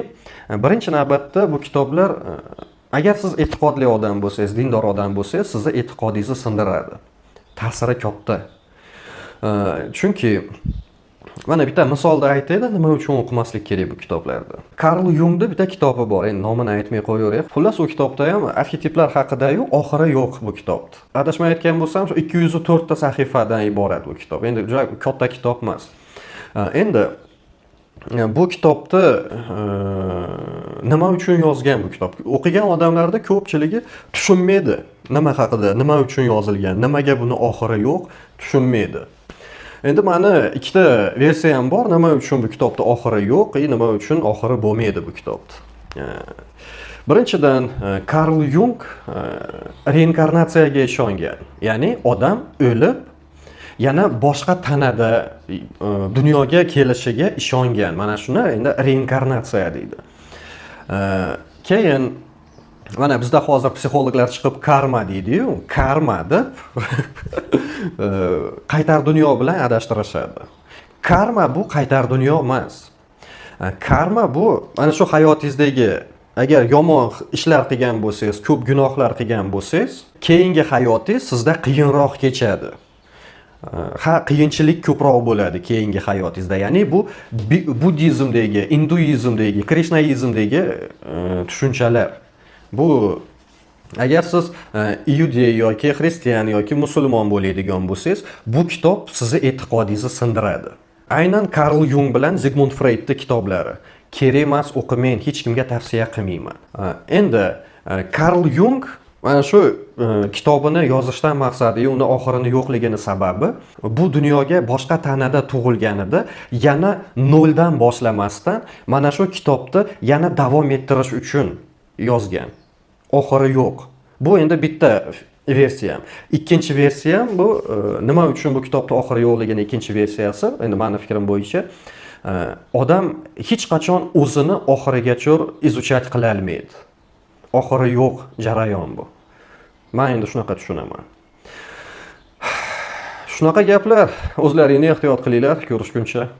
birinchi navbatda bu kitoblar, agar siz e'tiqodli odam bo'lsangiz, dindor odam bo'lsangiz, sizni e'tiqodingizni sindiradi. Ta'siri katta. Chunki Mana bitta misolda aytaylik, nima uchun o'qimaslik kerak bu kitoblarda. Karl Yungda bitta kitobi bor, endi nomini aytmay qo'yaveray. Xullas, u kitobda ham arxetiplar haqida-yu oxiri yo'q bu kitobda. Adashmayotgan bo'lsam, 204 ta sahifadan iborat bu kitob. Endi juda katta kitob emas. Endi bu kitobda nima uchun yozgan bu kitob? O'qigan odamlarda ko'pchiligi tushunmaydi. Nima haqida, nima uchun yozilgan, nimaga buni oxiri yo'q, tushunmaydi. Endi mana ikkita versiya ham bor, nima uchun bu kitobda oxiri yo'q, nima uchun oxiri bo'lmaydi bu kitobda. Birinchidan, Karl Jung reinkarnatsiyaga ishongan. Ya'ni odam o'lib, yana boshqa tanada dunyoga kelishiga ishongan. Mana shuni endi reinkarnatsiya deydi. Keyin mana bizda hozir psixologlar chiqib karma deydi-yu, karma deb qaytar dunyo bilan adashtirishadi. Karma bu qaytar dunyo emas. Karma bu mana shu hayotingizdagi agar yomon ishlar qilgan bo'lsangiz, ko'p gunohlar qilgan bo'lsangiz, keyingi hayotingiz sizda qiyinroq kechadi. Qiyinchilik ko'proq bo'ladi keyingi hayotingizda. Ya'ni bu buddizmdagi, hinduizmdagi, krishnaizmdagi tushunchalar. Bu agar siz iudey yoki xristian yoki musulmon bo'ladigan bo'lsangiz, bu kitob sizni e'tiqodingizni sindiradi. Aynan Karl Jung bilan Sigmund Freudning kitoblari. Kerak emas, o'qimang, hech kimga tavsiya qilmayman. Endi Karl Jung mana shu kitobini yozishdan maqsadi, uni oxirini yo'qligini sababi bu dunyoga boshqa tanada tug'ilganida yana noldan boshlamasdan mana shu kitobni yana davom ettirish uchun yozgan. Oxiri yo'q. Bu endi bitta versiya. Ikkinchi versiya bu nima uchun bu kitobda oxiri yo'qligini ikkinchi versiyasi, endi meni fikrim bo'yicha, odam hech qachon o'zini oxirigacha izuchat qila olmaydi. Oxiri yo'q jarayon bu. Men endi shunaqa tushunaman. Shunaqa gaplar, o'zlaringni ehtiyot qilinglar, ko'rishguncha.